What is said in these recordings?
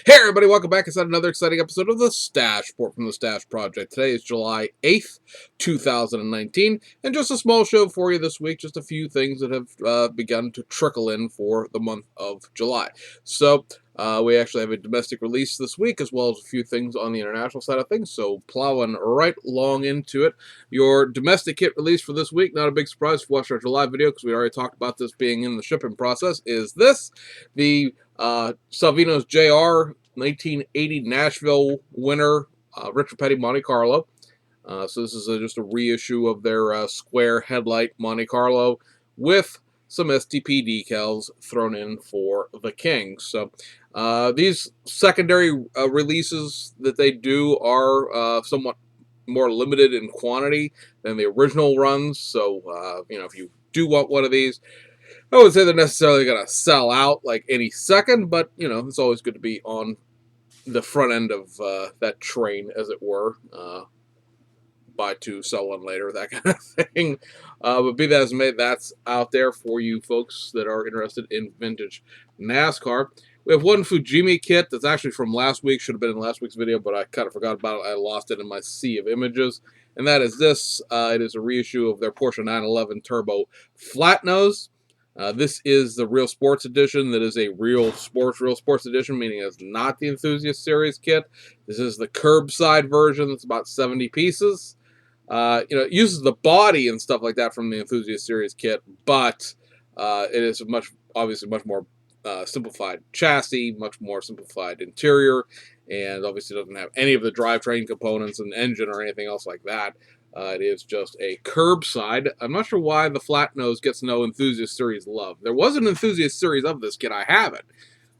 Hey everybody, welcome back. It's another exciting episode of the Stash Report from the Stash Project. Today is July 8th, 2019, and just a small show for you this week. Just a few things that have begun to trickle in for the month of July. So, we actually have a domestic release this week, as well as a few things on the international side of things, so plowing right along into it. Your domestic kit release for this week, not a big surprise if you watched our July video, because we already talked about this being in the shipping process, is this. The Salvino's JR 1980 Nashville winner, Richard Petty Monte Carlo. So this is just a reissue of their square headlight Monte Carlo with some STP decals thrown in for the King. So these secondary releases that they do are somewhat more limited in quantity than the original runs. So, if you do want one of these, I wouldn't say they're necessarily going to sell out like any second, but, it's always good to be on the front end of that train, as it were. Buy two, sell one later, that kind of thing. But be that as it may, that's out there for you folks that are interested in vintage NASCAR. We have one Fujimi kit that's actually from last week. Should have been in last week's video, but I kind of forgot about it. I lost it in my sea of images. And that is this. It is a reissue of their Porsche 911 Turbo Flat Nose. This is the Real Sports Edition. That is a Real Sports Edition, meaning it's not the Enthusiast Series kit. This is the curbside version. It's about 70 pieces. It uses the body and stuff like that from the Enthusiast Series kit, but it is obviously much more simplified chassis, much more simplified interior, and obviously doesn't have any of the drivetrain components and engine or anything else like that. It is just a curbside. I'm not sure why the flat nose gets no Enthusiast Series love. There was an Enthusiast Series of this kit. I have it,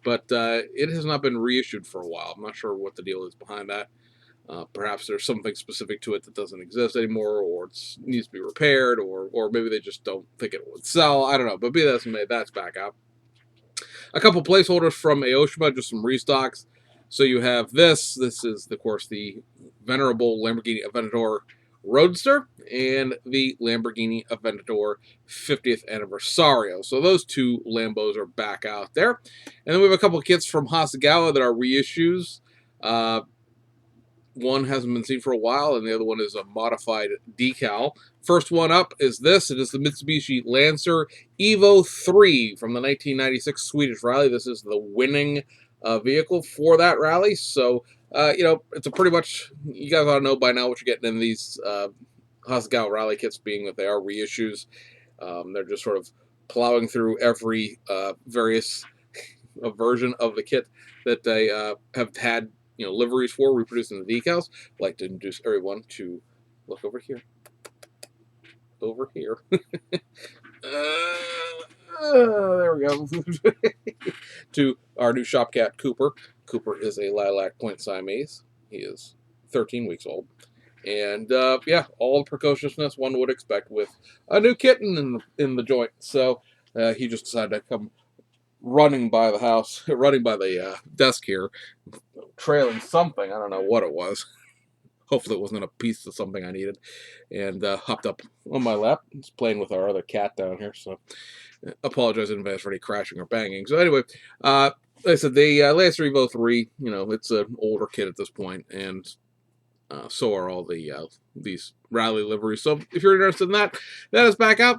but it has not been reissued for a while. I'm not sure what the deal is behind that. Perhaps there's something specific to it that doesn't exist anymore, or it needs to be repaired, or maybe they just don't think it would sell. I don't know, but be that as it may, that's back out. A couple placeholders from Aoshima, just some restocks. So you have this. This is, of course, the venerable Lamborghini Aventador Roadster and the Lamborghini Aventador 50th Anniversario. So those two Lambos are back out there. And then we have a couple kits from Hasegawa that are reissues. One hasn't been seen for a while, and the other one is a modified decal. First one up is this. It is the Mitsubishi Lancer Evo 3 from the 1996 Swedish Rally. This is the winning vehicle for that rally. So, it's a pretty much, you guys ought to know by now what you're getting in these Hasegawa rally kits, being that they are reissues. They're just sort of plowing through every various version of the kit that they have had liveries for, reproducing the decals. I'd like to introduce everyone to look over here. Over here. There we go. To our new shop cat, Cooper. Cooper is a lilac point Siamese. He is 13 weeks old. And, all the precociousness one would expect with a new kitten in the joint. So, he just decided to come running by the house, running by the desk here, trailing something. I don't know what it was. Hopefully it wasn't a piece of something I needed. And hopped up on my lap. It's playing with our other cat down here, so apologize in advance for any crashing or banging. So anyway, like I said, the Lancer Evo 3, it's an older kit at this point, and so are all these rally liveries. So if you're interested in that, that is back out.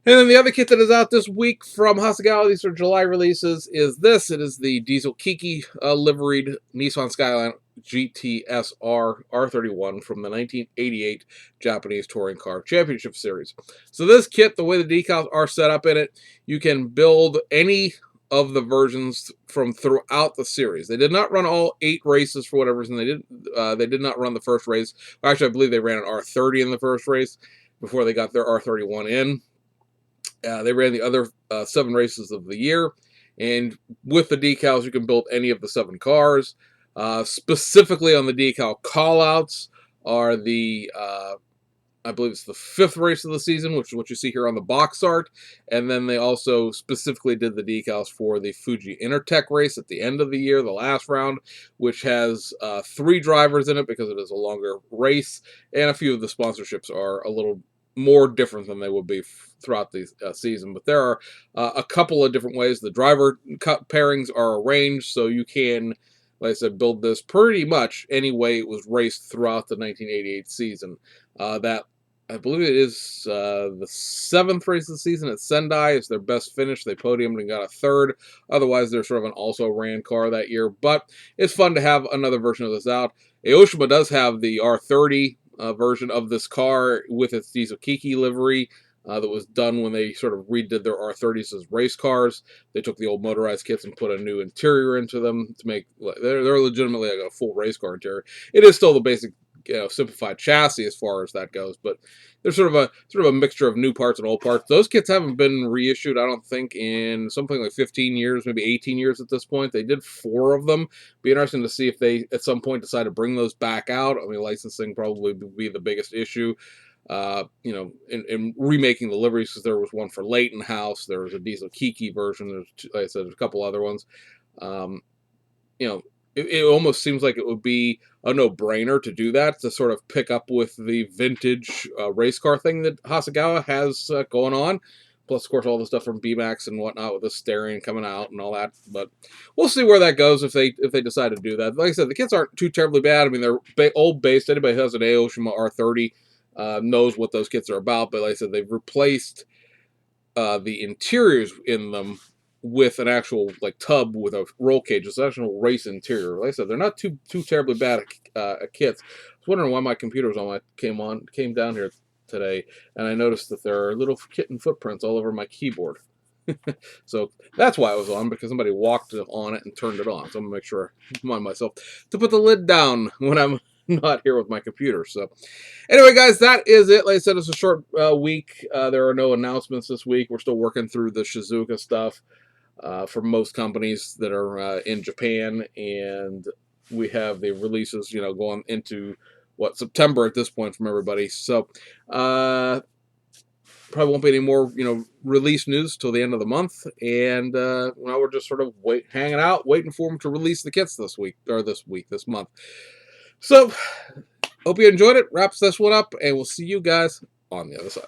And then the other kit that is out this week from Hasegawa, these are July releases, is this. It is the Diesel Kiki liveried Nissan Skyline GTSR R31 from the 1988 Japanese Touring Car Championship Series. So this kit, the way the decals are set up in it, you can build any of the versions from throughout the series. They did not run all 8 races for whatever reason. They did not run the first race. Actually, I believe they ran an R30 in the first race before they got their R31 in. They ran the other 7 races of the year, and with the decals, you can build any of the 7 cars. Specifically on the decal callouts are the, I believe it's the 5th race of the season, which is what you see here on the box art, and then they also specifically did the decals for the Fuji Intertech race at the end of the year, the last round, which has 3 drivers in it because it is a longer race, and a few of the sponsorships are a little more different than they will be throughout the season. But there are a couple of different ways the driver pairings are arranged, so you can like I said, build this pretty much any way it was raced throughout the 1988 season. That I believe it is the 7th race of the season at Sendai is their best finish. They podiumed and got a 3rd. Otherwise, they're sort of an also ran car that year. But it's fun to have another version of this out. Aoshima does have the R30 version of this car with its Diesel Kiki livery. That was done when they sort of redid their R30s as race cars. They took the old motorized kits and put a new interior into them to make they're legitimately like a full race car interior. It is still the basic simplified chassis as far as that goes, but there's sort of a mixture of new parts and old parts. Those kits haven't been reissued, I don't think, in something like 15 years, maybe 18 years at this point. They did 4 of them. Be interesting to see if they at some point decide to bring those back out. I mean, licensing probably would be the biggest issue. In remaking the liveries, because there was one for Leighton House, there was a Diesel Kiki version, there's, like I said, a couple other ones. Um, you know, it almost seems like it would be a no-brainer to do that, to sort of pick up with the vintage race car thing that Hasegawa has going on. Plus, of course, all the stuff from BMAX and whatnot with the steering coming out and all that. But we'll see where that goes if they decide to do that. Like I said, the kits aren't too terribly bad. I mean, they're old based. Anybody who has an Aoshima R30 knows what those kits are about. But like I said, they've replaced the interiors in them with an actual like tub with a roll cage. It's an actual race interior. Like I said, they're not too terribly bad at kits. I was wondering why my computer was came down here today, and I noticed that there are little kitten footprints all over my keyboard. So that's why I was on, because somebody walked on it and turned it on. So I'm gonna make sure I remind myself to put the lid down when I'm not here with my computer. So anyway, guys, that is it. Like I said, it's a short week. There are no announcements this week. We're still working through the Shizuoka stuff for most companies that are in Japan, and we have the releases, going into September at this point from everybody. So probably won't be any more, release news till the end of the month, and now we're just sort of hanging out, waiting for them to release the kits this month. So hope you enjoyed it. Wraps this one up, and we'll see you guys on the other side.